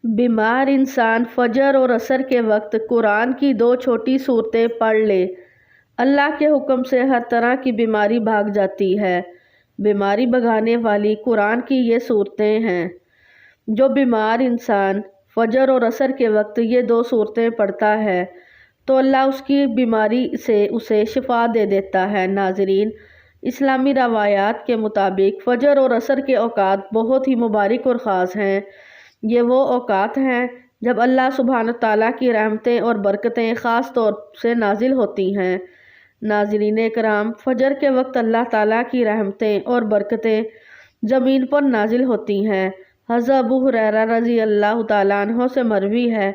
بیمار انسان فجر اور عصر کے وقت قرآن کی 2 چھوٹی صورتیں پڑھ لے، اللہ کے حکم سے ہر طرح کی بیماری بھاگ جاتی ہے۔ بیماری بھگانے والی قرآن کی یہ صورتیں ہیں۔ جو بیمار انسان فجر اور عصر کے وقت یہ 2 صورتیں پڑھتا ہے تو اللہ اس کی بیماری سے اسے شفا دے دیتا ہے۔ ناظرین، اسلامی روایات کے مطابق فجر اور عصر کے اوقات بہت ہی مبارک اور خاص ہیں۔ یہ وہ اوقات ہیں جب اللہ سبحانہ تعالیٰ کی رحمتیں اور برکتیں خاص طور سے نازل ہوتی ہیں۔ ناظرین اکرام، فجر کے وقت اللہ تعالیٰ کی رحمتیں اور برکتیں زمین پر نازل ہوتی ہیں۔ حضرت ابو ہریرہ رضی اللہ تعالیٰ عنہ سے مروی ہے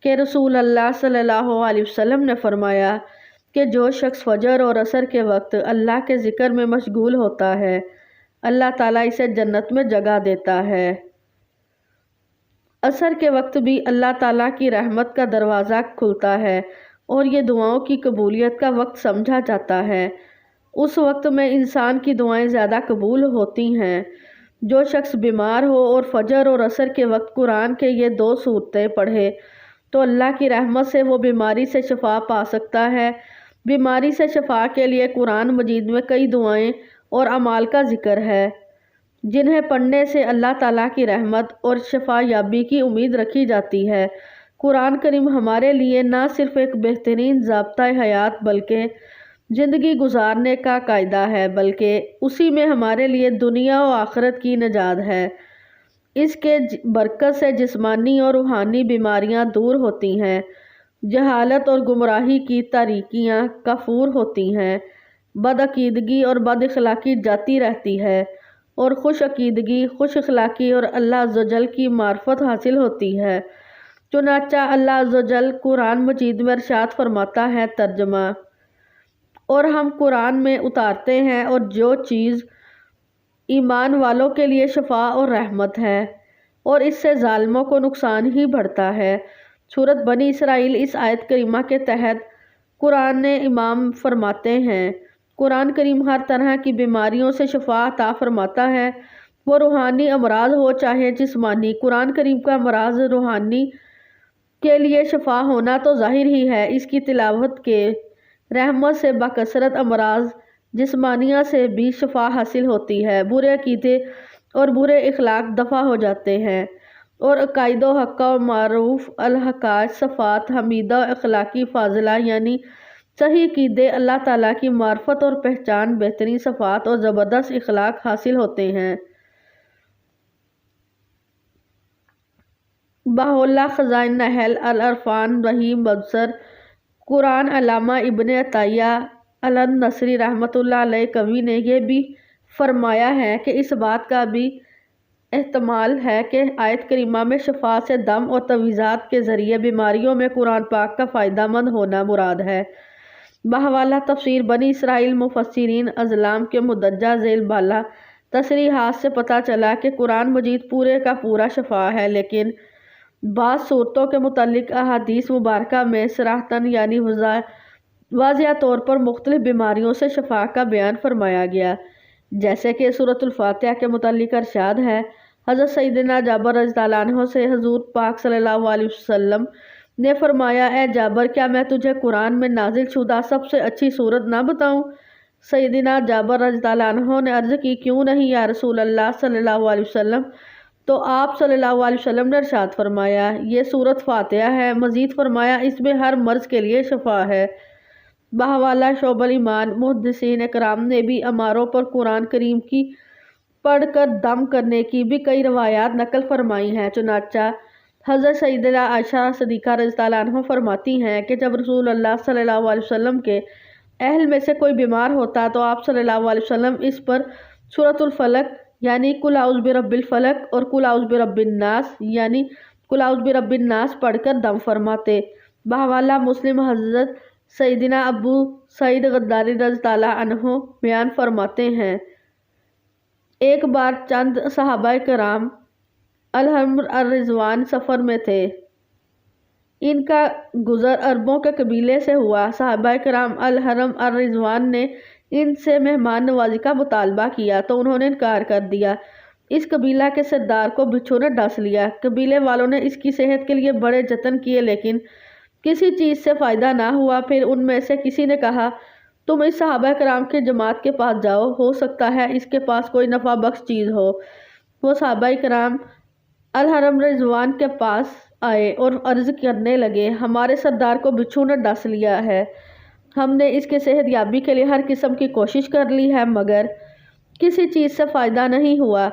کہ رسول اللہ صلی اللہ علیہ وسلم نے فرمایا کہ جو شخص فجر اور عصر کے وقت اللہ کے ذکر میں مشغول ہوتا ہے، اللہ تعالیٰ اسے جنت میں جگہ دیتا ہے۔ عصر کے وقت بھی اللہ تعالیٰ کی رحمت کا دروازہ کھلتا ہے اور یہ دعاؤں کی قبولیت کا وقت سمجھا جاتا ہے۔ اس وقت میں انسان کی دعائیں زیادہ قبول ہوتی ہیں۔ جو شخص بیمار ہو اور فجر اور عصر کے وقت قرآن کے یہ 2 صورتیں پڑھے تو اللہ کی رحمت سے وہ بیماری سے شفا پا سکتا ہے۔ بیماری سے شفا کے لیے قرآن مجید میں کئی دعائیں اور اعمال کا ذکر ہے جنہیں پڑھنے سے اللہ تعالیٰ کی رحمت اور شفا یابی کی امید رکھی جاتی ہے۔ قرآن کریم ہمارے لیے نہ صرف ایک بہترین ضابطۂ حیات بلکہ زندگی گزارنے کا قاعدہ ہے، بلکہ اسی میں ہمارے لیے دنیا و آخرت کی نجات ہے۔ اس کے برکت سے جسمانی اور روحانی بیماریاں دور ہوتی ہیں، جہالت اور گمراہی کی تاریکیاں کفور ہوتی ہیں، بد عقیدگی اور بد اخلاقی جاتی رہتی ہے اور خوش عقیدگی، خوش اخلاقی اور اللہ عز و جل کی معرفت حاصل ہوتی ہے۔ چنانچہ اللہ عز و جل قرآن مجید میں ارشاد فرماتا ہے، ترجمہ: اور ہم قرآن میں اتارتے ہیں اور جو چیز ایمان والوں کے لیے شفا اور رحمت ہے اور اس سے ظالموں کو نقصان ہی بڑھتا ہے۔ سورۃ بنی اسرائیل اس آیت کریمہ کے تحت قرآن امام فرماتے ہیں، قرآن کریم ہر طرح کی بیماریوں سے شفا عطا فرماتا ہے، وہ روحانی امراض ہو چاہے جسمانی۔ قرآن کریم کا امراض روحانی کے لیے شفا ہونا تو ظاہر ہی ہے۔ اس کی تلاوت کے رحمت سے بکثرت امراض جسمانیہ سے بھی شفا حاصل ہوتی ہے، برے عقیدے اور برے اخلاق دفع ہو جاتے ہیں اور عقائد و حقہ و معروف الحقائق صفات حمیدہ و اخلاقی فاضلہ یعنی صحیح عقیدے، اللہ تعالیٰ کی معرفت اور پہچان، بہترین صفات اور زبردست اخلاق حاصل ہوتے ہیں۔ بہاء اللہ خزائن نحل العرفان رحیم مبصر قرآن علامہ ابن عطیہ النصری رحمۃ اللہ علیہ کوی نے یہ بھی فرمایا ہے کہ اس بات کا بھی احتمال ہے کہ آیت کریمہ میں شفا سے دم اور تعویذات کے ذریعے بیماریوں میں قرآن پاک کا فائدہ مند ہونا مراد ہے۔ بحوالہ تفسیر بنی اسرائیل مفسرین اظلام کے مندرجہ ذیل بالا تصریحات سے پتہ چلا کہ قرآن مجید پورے کا پورا شفا ہے، لیکن بعض صورتوں کے متعلق احادیث مبارکہ میں صراحتاً یعنی واضح طور پر مختلف بیماریوں سے شفا کا بیان فرمایا گیا، جیسے کہ سورۃ الفاتحہ کے متعلق ارشاد ہے۔ حضرت سیدنا جابر رضی اللہ عنہ سے حضور پاک صلی اللہ علیہ وسلم نے فرمایا، اے جابر، کیا میں تجھے قرآن میں نازل شدہ سب سے اچھی صورت نہ بتاؤں؟ سیدنا جابر رضی اللہ عنہ نے عرض کی، کیوں نہیں یا رسول اللہ صلی اللہ علیہ وسلم؟ تو آپ صلی اللہ علیہ وسلم نے ارشاد فرمایا، یہ سورۃ فاتحہ ہے۔ مزید فرمایا، اس میں ہر مرض کے لیے شفا ہے۔ بحوالہ شعب الایمان محدثین اکرام نے بھی اماروں پر قرآن کریم کی پڑھ کر دم کرنے کی بھی کئی روایات نقل فرمائی ہیں۔ چنانچہ حضرت سیدہ عائشہ صدیقہ رضی اللہ عنہ فرماتی ہیں کہ جب رسول اللہ صلی اللہ علیہ وسلم کے اہل میں سے کوئی بیمار ہوتا تو آپ صلی اللہ علیہ وسلم اس پر سورۃ الفلق یعنی قل اعوذ برب الفلق اور قل اعوذ برب الناس یعنی قل اعوذ برب الناس پڑھ کر دم فرماتے۔ بحوالہ مسلم حضرت سیدنا ابو سعید غداری رضی اللہ عنہ بیان فرماتے ہیں، ایک بار چند صحابہ کرام الحرم الرضوان سفر میں تھے۔ ان کا گزر عربوں کے قبیلے سے ہوا۔ صحابہ کرام الحرم الرضوان نے ان سے مہمان نوازی کا مطالبہ کیا تو انہوں نے انکار کر دیا۔ اس قبیلہ کے سردار کو بچھو نے ڈس لیا۔ قبیلے والوں نے اس کی صحت کے لیے بڑے جتن کیے لیکن کسی چیز سے فائدہ نہ ہوا۔ پھر ان میں سے کسی نے کہا تم اس صحابہ کرام کی جماعت کے پاس جاؤ، ہو سکتا ہے اس کے پاس کوئی نفع بخش چیز ہو۔ وہ صحابہ کرام الحرم رضوان کے پاس آئے اور عرض کرنے لگے ہمارے سردار کو بچھو نے ڈس لیا ہے، ہم نے اس کے صحت یابی کے لیے ہر قسم کی کوشش کر لی ہے مگر کسی چیز سے فائدہ نہیں ہوا،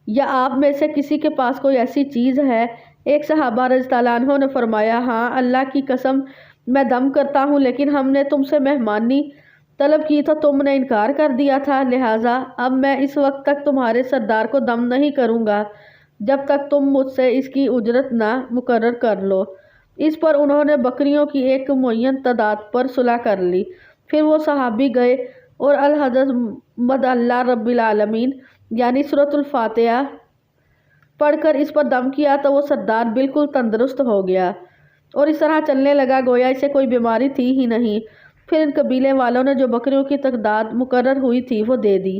یا آپ میں سے کسی کے پاس کوئی ایسی چیز ہے؟ ایک صحابہ رضی اللہ عنہ نے فرمایا ہاں اللہ کی قسم میں دم کرتا ہوں، لیکن ہم نے تم سے مہمانی طلب کی تو تم نے انکار کر دیا تھا، لہٰذا اب میں اس وقت تک تمہارے سردار کو دم نہیں کروں گا جب تک تم مجھ سے اس کی اجرت نہ مقرر کر لو۔ اس پر انہوں نے بکریوں کی ایک معین تعداد پر صلح کر لی۔ پھر وہ صحابی گئے اور الحضرت مد اللہ رب العالمین یعنی سورۃ الفاتحہ پڑھ کر اس پر دم کیا تو وہ سردار بالکل تندرست ہو گیا اور اس طرح چلنے لگا گویا اسے کوئی بیماری تھی ہی نہیں۔ پھر ان قبیلے والوں نے جو بکریوں کی تعداد مقرر ہوئی تھی وہ دے دی۔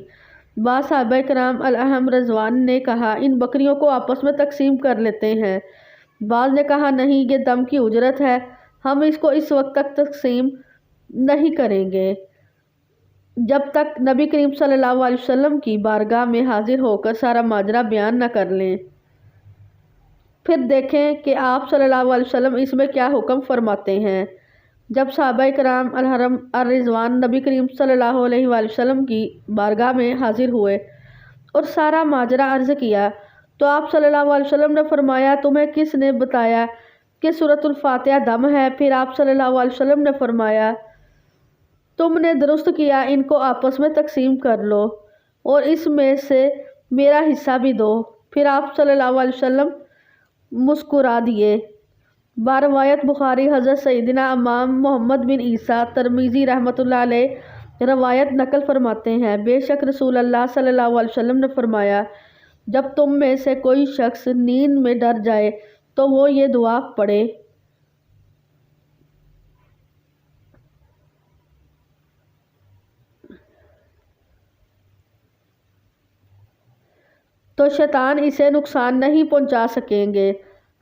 بعض صحابہ کرام الحرم رضوان نے کہا ان بکریوں کو آپس میں تقسیم کر لیتے ہیں، بعض نے کہا نہیں یہ دم کی اجرت ہے، ہم اس کو اس وقت تک تقسیم نہیں کریں گے جب تک نبی کریم صلی اللہ علیہ وسلم کی بارگاہ میں حاضر ہو کر سارا ماجرا بیان نہ کر لیں۔ پھر دیکھیں کہ آپ صلی اللہ علیہ وسلم اس میں کیا حکم فرماتے ہیں۔ جب صحابہ کرام الحرم الرضوان نبی کریم صلی اللہ علیہ وآلہ وسلم کی بارگاہ میں حاضر ہوئے اور سارا ماجرا عرض کیا تو آپ صلی اللہ علیہ وسلم نے فرمایا تمہیں کس نے بتایا کہ سورۃ الفاتحہ دم ہے؟ پھر آپ صلی اللہ علیہ وسلم نے فرمایا تم نے درست کیا، ان کو آپس میں تقسیم کر لو اور اس میں سے میرا حصہ بھی دو۔ پھر آپ صلی اللہ علیہ وسلم مسکرا دیے۔ باروایت بخاری حضرت سیدنا امام محمد بن عیسیٰ ترمذی رحمۃ اللہ علیہ روایت نقل فرماتے ہیں بے شک رسول اللہ صلی اللہ علیہ وسلم نے فرمایا جب تم میں سے کوئی شخص نیند میں ڈر جائے تو وہ یہ دعا پڑھے تو شیطان اسے نقصان نہیں پہنچا سکیں گے۔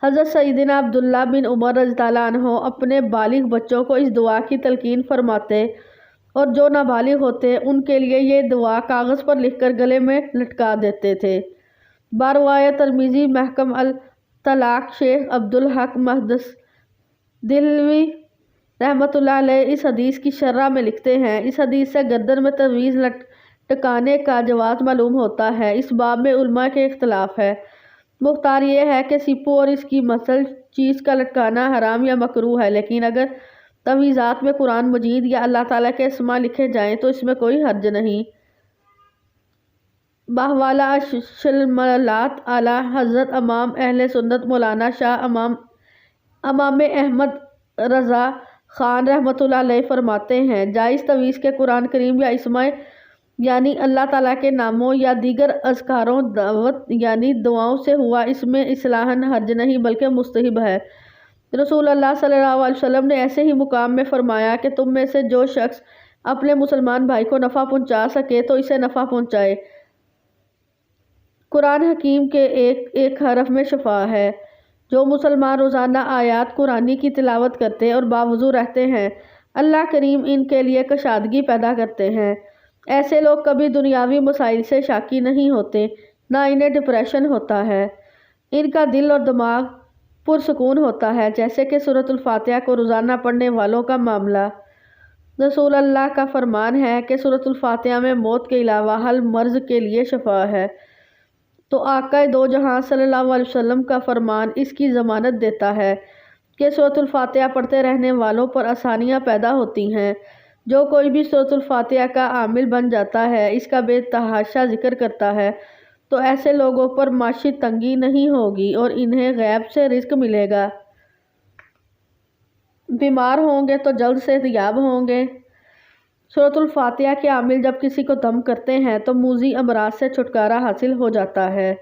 حضرت سیدنا عبداللہ بن عمر رضی اللہ عنہ اپنے بالغ بچوں کو اس دعا کی تلقین فرماتے اور جو نابالغ ہوتے ان کے لیے یہ دعا کاغذ پر لکھ کر گلے میں لٹکا دیتے تھے۔ باروایت ترمذی محکم الطلاق شیخ عبدالحق محدث دہلوی رحمۃ اللہ علیہ اس حدیث کی شرح میں لکھتے ہیں اس حدیث سے گردن میں تعویذ لٹکانے کا جواز معلوم ہوتا ہے۔ اس باب میں علماء کے اختلاف ہے، مختار یہ ہے کہ سپو اور اس کی مثل چیز کا لٹکانا حرام یا مکروہ ہے، لیکن اگر تعویذات میں قرآن مجید یا اللہ تعالیٰ کے اسماء لکھے جائیں تو اس میں کوئی حرج نہیں۔ بحوالہ شلملات اعلیٰ حضرت امام اہل سنت مولانا شاہ امام احمد رضا خان رحمۃ اللہ علیہ فرماتے ہیں جائز تعویذ کے قرآن کریم یا اسماء یعنی اللہ تعالیٰ کے ناموں یا دیگر اذکاروں دعوت یعنی دعاؤں سے ہوا، اس میں اصلاحاً حرج نہیں بلکہ مستحب ہے۔ رسول اللہ صلی اللہ علیہ وسلم نے ایسے ہی مقام میں فرمایا کہ تم میں سے جو شخص اپنے مسلمان بھائی کو نفع پہنچا سکے تو اسے نفع پہنچائے۔ قرآن حکیم کے ایک حرف میں شفا ہے۔ جو مسلمان روزانہ آیات قرآنی کی تلاوت کرتے اور باوضو رہتے ہیں اللہ کریم ان کے لیے کشادگی پیدا کرتے ہیں۔ ایسے لوگ کبھی دنیاوی مسائل سے شاکی نہیں ہوتے، نہ انہیں ڈپریشن ہوتا ہے، ان کا دل اور دماغ پرسکون ہوتا ہے جیسے کہ سورۃ الفاتحہ کو روزانہ پڑھنے والوں کا معاملہ۔ رسول اللہ کا فرمان ہے کہ سورۃ الفاتحہ میں موت کے علاوہ ہر مرض کے لیے شفا ہے، تو آقا دو جہاں صلی اللہ علیہ وسلم کا فرمان اس کی ضمانت دیتا ہے کہ سورۃ الفاتحہ پڑھتے رہنے والوں پر آسانیاں پیدا ہوتی ہیں۔ جو کوئی بھی سورۃ الفاتحہ کا عامل بن جاتا ہے، اس کا بے تحاشا ذکر کرتا ہے تو ایسے لوگوں پر معاشی تنگی نہیں ہوگی اور انہیں غیب سے رزق ملے گا، بیمار ہوں گے تو جلد صحت یاب ہوں گے۔ سورۃ الفاتحہ کے عامل جب کسی کو دم کرتے ہیں تو موذی امراض سے چھٹکارا حاصل ہو جاتا ہے۔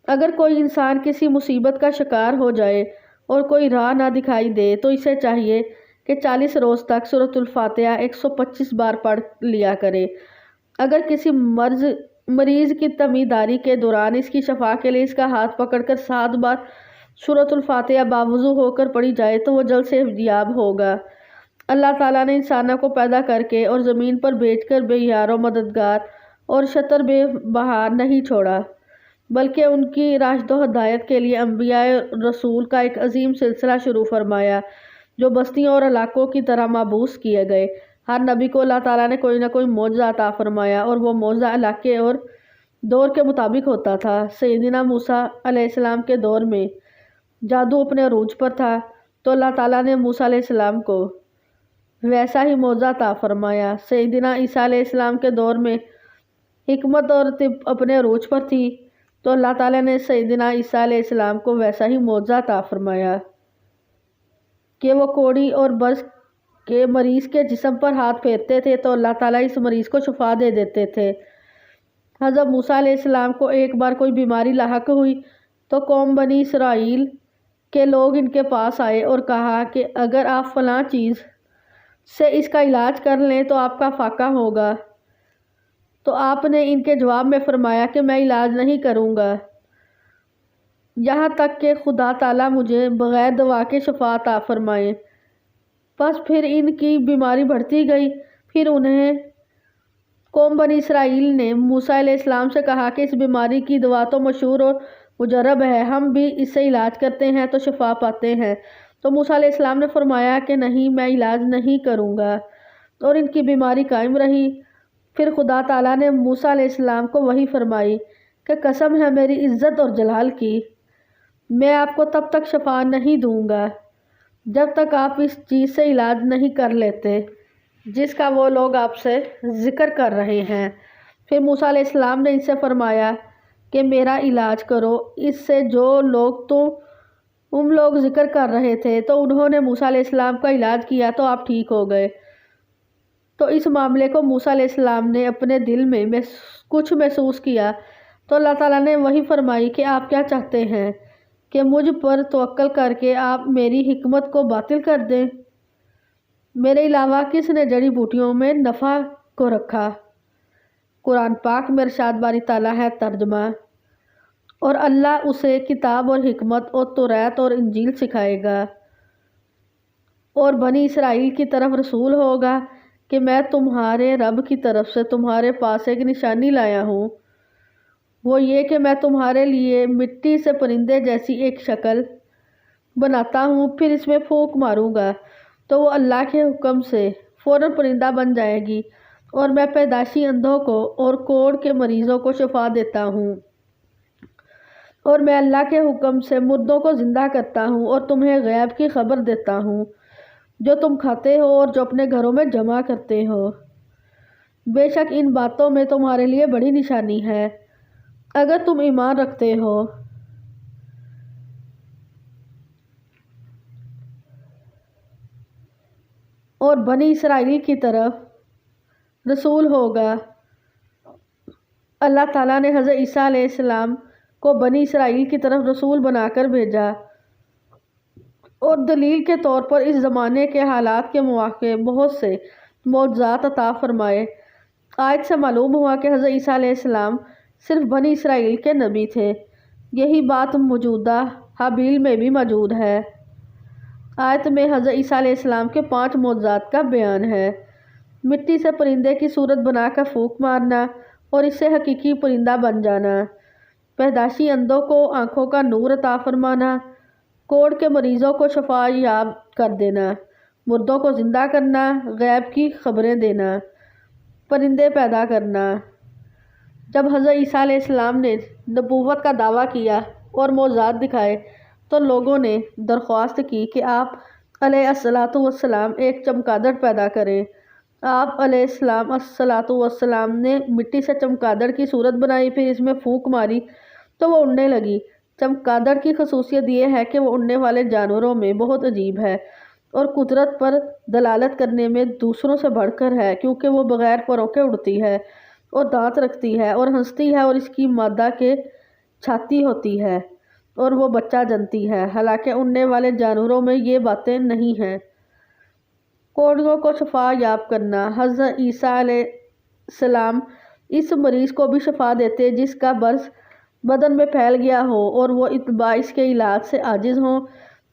اگر کوئی انسان کسی مصیبت کا شکار ہو جائے اور کوئی راہ نہ دکھائی دے تو اسے چاہیے کہ 40 روز تک سورۃ الفاتحہ 125 بار پڑھ لیا کرے۔ اگر کسی مرض مریض کی تمیداری کے دوران اس کی شفا کے لیے اس کا ہاتھ پکڑ کر 7 بار سورۃ الفاتحہ باوضو ہو کر پڑھی جائے تو وہ جلد سے یاب ہوگا۔ اللہ تعالیٰ نے انسانوں کو پیدا کر کے اور زمین پر بھیج کر بے یار و مددگار اور شطر بے بہار نہیں چھوڑا، بلکہ ان کی راشد و ہدایت کے لیے انبیاء رسول کا ایک عظیم سلسلہ شروع فرمایا جو بستیوں اور علاقوں کی طرح مبعوث کیے گئے۔ ہر نبی کو اللہ تعالیٰ نے کوئی نہ کوئی معجزہ عطا فرمایا اور وہ معجزہ علاقے اور دور کے مطابق ہوتا تھا۔ سیدنا موسیٰ علیہ السلام کے دور میں جادو اپنے عروج پر تھا تو اللہ تعالیٰ نے موسیٰ علیہ السلام کو ویسا ہی معجزہ عطا فرمایا۔ سیدنا عیسیٰ علیہ السلام کے دور میں حکمت اور طب اپنے عروج پر تھی تو اللہ تعالیٰ نے سیدنا عیسیٰ علیہ السلام کو ویسا ہی معجزہ عطا فرمایا کہ وہ کوڑی اور برص کے مریض کے جسم پر ہاتھ پھیرتے تھے تو اللہ تعالیٰ اس مریض کو شفا دے دیتے تھے۔ حضرت موسیٰ علیہ السلام کو ایک بار کوئی بیماری لاحق ہوئی تو قوم بنی اسرائیل کے لوگ ان کے پاس آئے اور کہا کہ اگر آپ فلاں چیز سے اس کا علاج کر لیں تو آپ کا فاقہ ہوگا، تو آپ نے ان کے جواب میں فرمایا کہ میں علاج نہیں کروں گا یہاں تک کہ خدا تعالیٰ مجھے بغیر دوا کے شفا عطا فرمائے۔ بس پھر ان کی بیماری بڑھتی گئی۔ پھر انہیں قوم بنی اسرائیل نے موسیٰ علیہ السلام سے کہا کہ اس بیماری کی دوا تو مشہور اور مجرب ہے، ہم بھی اس سے علاج کرتے ہیں تو شفا پاتے ہیں۔ تو موسیٰ علیہ السلام نے فرمایا کہ نہیں، میں علاج نہیں کروں گا، اور ان کی بیماری قائم رہی۔ پھر خدا تعالیٰ نے موسیٰ علیہ السلام کو وحی فرمائی کہ قسم ہے میری عزت اور جلال کی، میں آپ کو تب تک شفا نہیں دوں گا جب تک آپ اس چیز سے علاج نہیں کر لیتے جس کا وہ لوگ آپ سے ذکر کر رہے ہیں۔ پھر موسیٰ علیہ السلام نے ان سے فرمایا کہ میرا علاج کرو اس سے جو لوگ ذکر کر رہے تھے، تو انہوں نے موسیٰ علیہ السلام کا علاج کیا تو آپ ٹھیک ہو گئے۔ تو اس معاملے کو موسیٰ علیہ السلام نے اپنے دل میں کچھ محسوس کیا تو اللہ تعالیٰ نے وحی فرمائی کہ آپ کیا چاہتے ہیں کہ مجھ پر توکل کر کے آپ میری حکمت کو باطل کر دیں؟ میرے علاوہ کس نے جڑی بوٹیوں میں نفع کو رکھا؟ قرآن پاک میں ارشاد باری تعالیٰ ہے ترجمہ، اور اللہ اسے کتاب اور حکمت اور توریت اور انجیل سکھائے گا، اور بنی اسرائیل کی طرف رسول ہوگا کہ میں تمہارے رب کی طرف سے تمہارے پاس ایک نشانی لایا ہوں، وہ یہ کہ میں تمہارے لیے مٹی سے پرندے جیسی ایک شکل بناتا ہوں، پھر اس میں پھونک ماروں گا تو وہ اللہ کے حکم سے فوراً پرندہ بن جائے گی، اور میں پیدائشی اندھوں کو اور کوڑ کے مریضوں کو شفا دیتا ہوں، اور میں اللہ کے حکم سے مردوں کو زندہ کرتا ہوں، اور تمہیں غیب کی خبر دیتا ہوں جو تم کھاتے ہو اور جو اپنے گھروں میں جمع کرتے ہو۔ بے شک ان باتوں میں تمہارے لیے بڑی نشانی ہے اگر تم ایمان رکھتے ہو۔ اور بنی اسرائیل کی طرف رسول ہوگا۔ اللہ تعالیٰ نے حضرت عیسیٰ علیہ السلام کو بنی اسرائیل کی طرف رسول بنا کر بھیجا، اور دلیل کے طور پر اس زمانے کے حالات کے مواقع بہت سے معجزات عطا فرمائے۔ آیت سے معلوم ہوا کہ حضرت عیسیٰ علیہ السلام صرف بنی اسرائیل کے نبی تھے۔ یہی بات موجودہ حابیل میں بھی موجود ہے۔ آیت میں حضرت عیسیٰ علیہ السلام کے 5 معجزات کا بیان ہے۔ مٹی سے پرندے کی صورت بنا کر پھونک مارنا اور اس سے حقیقی پرندہ بن جانا، پیدائشی اندھوں کو آنکھوں کا نور عطا فرمانا، کوڑ کے مریضوں کو شفا یاب کر دینا، مردوں کو زندہ کرنا، غیب کی خبریں دینا، پرندے پیدا کرنا۔ جب حضرت عیسیٰ علیہ السلام نے نبوت کا دعویٰ کیا اور معجزات دکھائے تو لوگوں نے درخواست کی کہ آپ علیہ السلام ایک چمگادڑ پیدا کریں۔ آپ علیہ السلام نے مٹی سے چمگادڑ کی صورت بنائی، پھر اس میں پھونک ماری تو وہ اڑنے لگی۔ چمگادڑ کی خصوصیت یہ ہے کہ وہ اڑنے والے جانوروں میں بہت عجیب ہے اور قدرت پر دلالت کرنے میں دوسروں سے بڑھ کر ہے، کیونکہ وہ بغیر پروں کے اڑتی ہے اور دانت رکھتی ہے اور ہنستی ہے، اور اس کی مادہ کے چھاتی ہوتی ہے اور وہ بچہ جنتی ہے، حالانکہ اڑنے والے جانوروں میں یہ باتیں نہیں ہیں۔ کوڑیوں کو شفا یاب کرنا۔ حضرت عیسیٰ علیہ السلام اس مریض کو بھی شفا دیتے جس کا برس بدن میں پھیل گیا ہو اور وہ اتباع اس کے علاج سے عاجز ہوں۔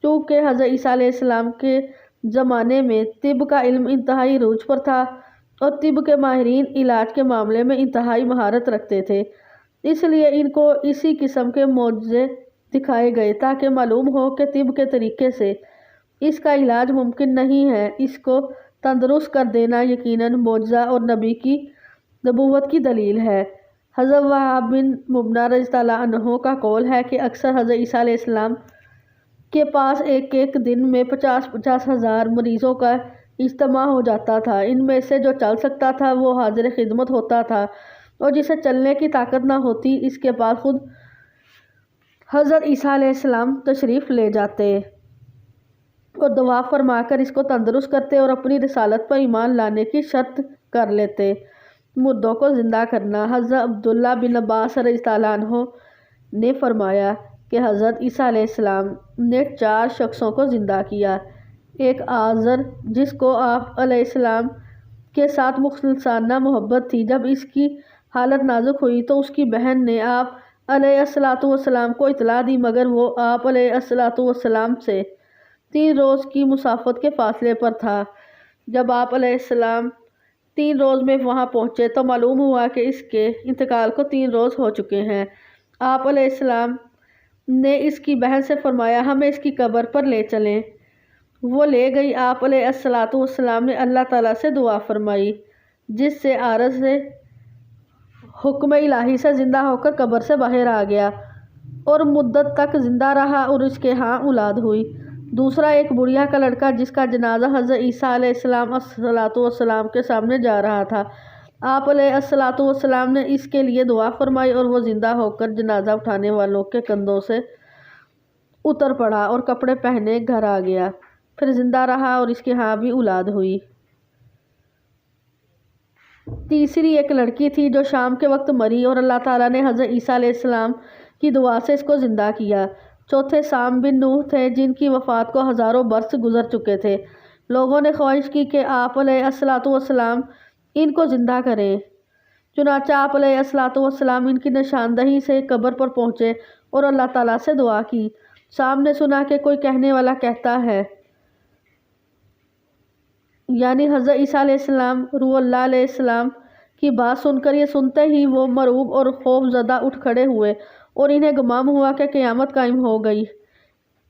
چونکہ حضرت عیسیٰ علیہ السلام کے زمانے میں طب کا علم انتہائی عروج پر تھا اور طب کے ماہرین علاج کے معاملے میں انتہائی مہارت رکھتے تھے، اس لیے ان کو اسی قسم کے معجزے دکھائے گئے تاکہ معلوم ہو کہ طب کے طریقے سے اس کا علاج ممکن نہیں ہے۔ اس کو تندرست کر دینا یقیناً معجزہ اور نبی کی نبوت کی دلیل ہے۔ حضرت وہاب بن مبنہ رضی اللہ عنہ کا قول ہے کہ اکثر حضرت عیسیٰ علیہ السلام کے پاس ایک ایک دن میں 50 ہزار مریضوں کا اجتماع ہو جاتا تھا۔ ان میں سے جو چل سکتا تھا وہ حاضر خدمت ہوتا تھا اور جسے چلنے کی طاقت نہ ہوتی اس کے پاس خود حضرت عیسیٰ علیہ السلام تشریف لے جاتے اور دعا فرما کر اس کو تندرست کرتے اور اپنی رسالت پر ایمان لانے کی شرط کر لیتے۔ مردوں کو زندہ کرنا۔ حضرت عبداللہ بن عباس رضی اللہ عنہ نے فرمایا کہ حضرت عیسیٰ علیہ السلام نے 4 شخصوں کو زندہ کیا۔ ایک آزر جس کو آپ علیہ السلام کے ساتھ مخلصانہ محبت تھی، جب اس کی حالت نازک ہوئی تو اس کی بہن نے آپ علیہ السلام کو اطلاع دی، مگر وہ آپ علیہ السلام سے 3 روز کی مسافت کے فاصلے پر تھا۔ جب آپ علیہ السلام 3 روز میں وہاں پہنچے تو معلوم ہوا کہ اس کے انتقال کو 3 روز ہو چکے ہیں۔ آپ علیہ السلام نے اس کی بہن سے فرمایا ہمیں اس کی قبر پر لے چلیں۔ وہ لے گئی۔ آپ علیہ السلام نے اللہ تعالیٰ سے دعا فرمائی جس سے عارض سے حکم الہی سے زندہ ہو کر قبر سے باہر آ گیا اور مدت تک زندہ رہا اور اس کے ہاں اولاد ہوئی۔ دوسرا ایک بڑھیا کا لڑکا جس کا جنازہ حضرت عیسیٰ علیہ السلام کے سامنے جا رہا تھا۔ آپ علیہ السلام نے اس کے لیے دعا فرمائی اور وہ زندہ ہو کر جنازہ اٹھانے والوں کے کندھوں سے اتر پڑا اور کپڑے پہنے گھر آ گیا، پھر زندہ رہا اور اس کے ہاں بھی اولاد ہوئی۔ تیسری ایک لڑکی تھی جو شام کے وقت مری اور اللہ تعالیٰ نے حضرت عیسیٰ علیہ السلام کی دعا سے اس کو زندہ کیا۔ چوتھے سام بن نوح تھے جن کی وفات کو ہزاروں برس گزر چکے تھے۔ لوگوں نے خواہش کی کہ آپ علیہ السلام ان کو زندہ کریں، چنانچہ آپ علیہ السلام ان کی نشاندہی سے قبر پر پہنچے اور اللہ تعالیٰ سے دعا کی۔ سام نے سنا کہ کوئی کہنے والا کہتا ہے، یعنی حضرت عیسیٰ علیہ السلام روح اللہ علیہ السلام کی بات سن کر یہ سنتے ہی وہ مرعوب اور خوف زدہ اٹھ کھڑے ہوئے اور انہیں گمان ہوا کہ قیامت قائم ہو گئی۔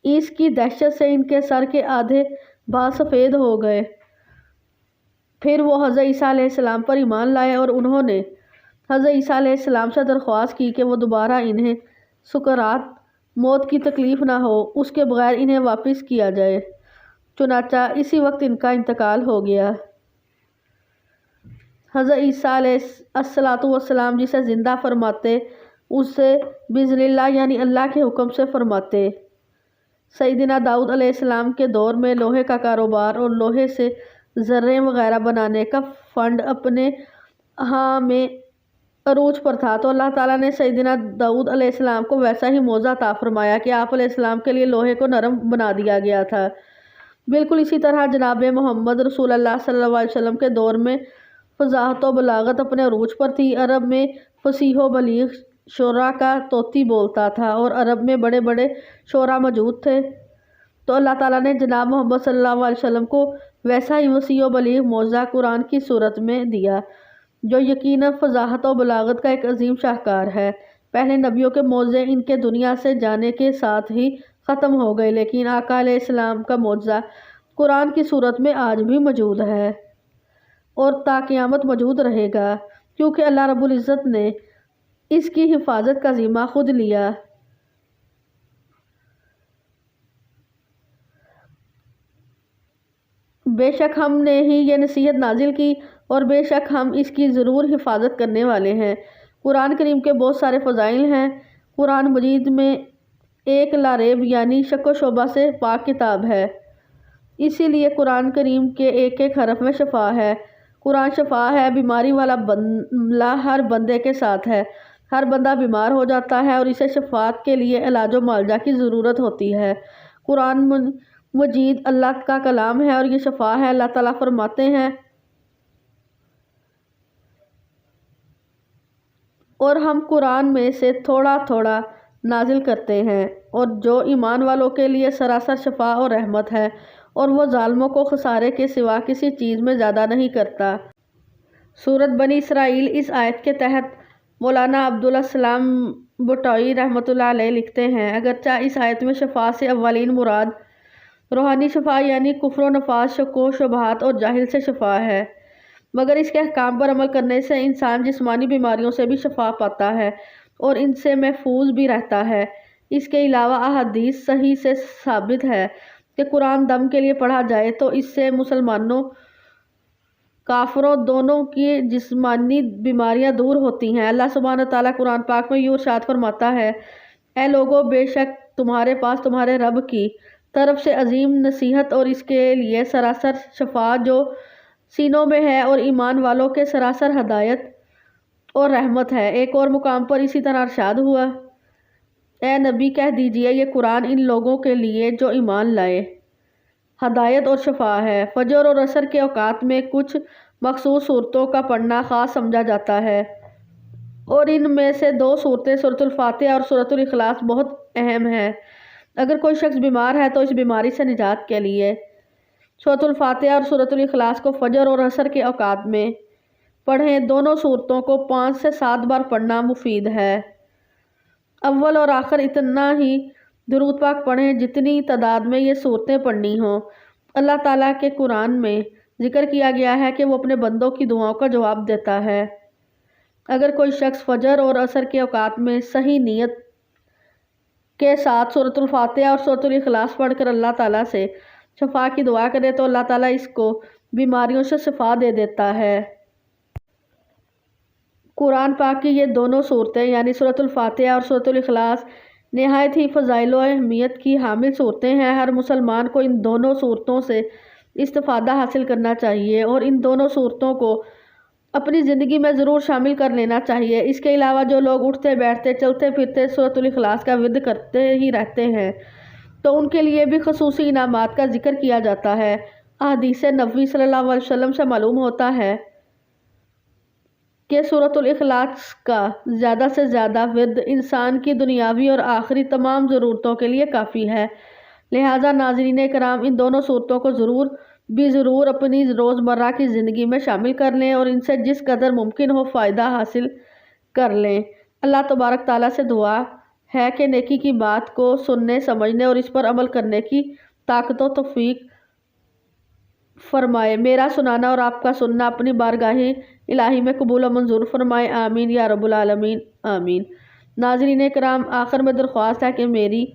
اس کی دہشت سے ان کے سر کے آدھے بال سفید ہو گئے۔ پھر وہ حضرت عیسیٰ علیہ السلام پر ایمان لائے اور انہوں نے حضرت عیسیٰ علیہ السلام سے درخواست کی کہ وہ دوبارہ انہیں سکرات موت کی تکلیف نہ ہو، اس کے بغیر انہیں واپس کیا جائے۔ چنانچہ اسی وقت ان کا انتقال ہو گیا۔ حضرت عیسیٰ علیہ السلام جسے زندہ فرماتے اسے بِإِذْنِ اللہ یعنی اللہ کے حکم سے فرماتے۔ سیدنا داؤد علیہ السلام کے دور میں لوہے کا کاروبار اور لوہے سے زریں وغیرہ بنانے کا فنڈ اپنے ہاں میں عروج پر تھا، تو اللہ تعالیٰ نے سیدنا داؤد علیہ السلام کو ویسا ہی معجزہ عطا فرمایا کہ آپ علیہ السلام کے لیے لوہے کو نرم بنا دیا گیا تھا۔ بالکل اسی طرح جناب محمد رسول اللہ صلی اللہ علیہ وسلم کے دور میں فصاحت و بلاغت اپنے عروج پر تھی۔ عرب میں فصیح و بلیغ شعراء کا طوطی بولتا تھا اور عرب میں بڑے بڑے شعراء موجود تھے، تو اللہ تعالیٰ نے جناب محمد صلی اللہ علیہ وسلم کو ویسا ہی وسیع و بلیغ معجزہ قرآن کی صورت میں دیا جو یقیناً فصاحت و بلاغت کا ایک عظیم شاہکار ہے۔ پہلے نبیوں کے معجزے ان کے دنیا سے جانے کے ساتھ ہی ختم ہو گئے، لیکن آقا علیہ السلام کا معجزہ قرآن کی صورت میں آج بھی موجود ہے اور تا قیامت موجود رہے گا، کیونکہ اللہ رب العزت نے اس کی حفاظت کا ذمہ خود لیا۔ بے شک ہم نے ہی یہ نصیحت نازل کی اور بے شک ہم اس کی ضرور حفاظت کرنے والے ہیں۔ قرآن کریم کے بہت سارے فضائل ہیں۔ قرآن مجید میں ایک لا ریب یعنی شک و شبہ سے پاک کتاب ہے، اسی لیے قرآن کریم کے ایک ایک حرف میں شفا ہے۔ قرآن شفا ہے، بیماری والا بندہ ہر بندے کے ساتھ ہے۔ ہر بندہ بیمار ہو جاتا ہے اور اسے شفاعت کے لیے علاج و معالجہ کی ضرورت ہوتی ہے۔ قرآن مجید اللہ کا کلام ہے اور یہ شفا ہے۔ اللہ تعالیٰ فرماتے ہیں، اور ہم قرآن میں سے تھوڑا تھوڑا نازل کرتے ہیں، اور جو ایمان والوں کے لیے سراسر شفا اور رحمت ہے، اور وہ ظالموں کو خسارے کے سوا کسی چیز میں زیادہ نہیں کرتا۔ سورۃ بنی اسرائیل۔ اس آیت کے تحت مولانا عبدالسلام بھٹوئی رحمۃ اللہ علیہ لکھتے ہیں، اگرچہ اس آیت میں شفا سے اولین مراد روحانی شفا یعنی کفر و نفاق، شک و شبہات اور جہل سے شفا ہے، مگر اس کے احکام پر عمل کرنے سے انسان جسمانی بیماریوں سے بھی شفا پاتا ہے اور ان سے محفوظ بھی رہتا ہے۔ اس کے علاوہ احادیث صحیح سے ثابت ہے کہ قرآن دم کے لیے پڑھا جائے تو اس سے مسلمانوں کافروں دونوں کی جسمانی بیماریاں دور ہوتی ہیں۔ اللہ سبحانہ تعالیٰ قرآن پاک میں یوں ارشاد فرماتا ہے، اے لوگو، بے شک تمہارے پاس تمہارے رب کی طرف سے عظیم نصیحت اور اس کے لیے سراسر شفا جو سینوں میں ہے اور ایمان والوں کے سراسر ہدایت اور رحمت ہے۔ ایک اور مقام پر اسی طرح ارشاد ہوا، اے نبی کہہ دیجئے یہ قرآن ان لوگوں کے لیے جو ایمان لائے ہدایت اور شفا ہے۔ فجر اور عصر کے اوقات میں کچھ مخصوص صورتوں کا پڑھنا خاص سمجھا جاتا ہے، اور ان میں سے دو صورتیں سورۃ الفاتحہ اور سورۃ الاخلاص بہت اہم ہیں۔ اگر کوئی شخص بیمار ہے تو اس بیماری سے نجات کے لیے سورۃ الفاتحہ اور سورۃ الاخلاص کو فجر اور عصر کے اوقات میں پڑھیں۔ دونوں صورتوں کو 5 سے 7 بار پڑھنا مفید ہے۔ اول اور آخر اتنا ہی درود پاک پڑھیں جتنی تعداد میں یہ صورتیں پڑھنی ہوں۔ اللہ تعالیٰ کے قرآن میں ذکر کیا گیا ہے کہ وہ اپنے بندوں کی دعاؤں کا جواب دیتا ہے۔ اگر کوئی شخص فجر اور عصر کے اوقات میں صحیح نیت کے ساتھ سورۃ الفاتحہ اور سورۃ الاخلاص پڑھ کر اللہ تعالیٰ سے شفا کی دعا کرے تو اللہ تعالیٰ اس کو بیماریوں سے شفا دے دیتا ہے۔ قرآن پاک کی یہ دونوں صورتیں یعنی سورۃ الفاتحہ اور سورۃ الاخلاص نہایت ہی فضائل و اہمیت کی حامل صورتیں ہیں۔ ہر مسلمان کو ان دونوں صورتوں سے استفادہ حاصل کرنا چاہیے اور ان دونوں صورتوں کو اپنی زندگی میں ضرور شامل کر لینا چاہیے۔ اس کے علاوہ جو لوگ اٹھتے بیٹھتے چلتے پھرتے سورۃ الاخلاص کا ورد کرتے ہی رہتے ہیں تو ان کے لیے بھی خصوصی انعامات کا ذکر کیا جاتا ہے۔ احادیث نبوی صلی اللہ علیہ وسلم سے معلوم ہوتا ہے کہ سورۃ الاخلاص کا زیادہ سے زیادہ ورد انسان کی دنیاوی اور آخری تمام ضرورتوں کے لیے کافی ہے۔ لہٰذا ناظرین کرام، ان دونوں صورتوں کو ضرور اپنی روزمرہ کی زندگی میں شامل کر لیں اور ان سے جس قدر ممکن ہو فائدہ حاصل کر لیں۔ اللہ تبارک تعالیٰ سے دعا ہے کہ نیکی کی بات کو سننے، سمجھنے اور اس پر عمل کرنے کی طاقت و توفیق فرمائے۔ میرا سنانا اور آپ کا سننا اپنی بارگاہ الہی میں قبول و منظور فرمائے، آمین یا رب العالمین، آمین۔ ناظرین کرام، آخر میں درخواست ہے کہ میری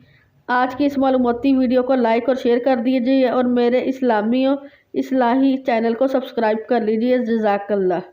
آج کی اس معلوماتی ویڈیو کو لائک اور شیئر کر دیجیے اور میرے اصلاحی چینل کو سبسکرائب کر لیجیے۔ جزاک اللہ۔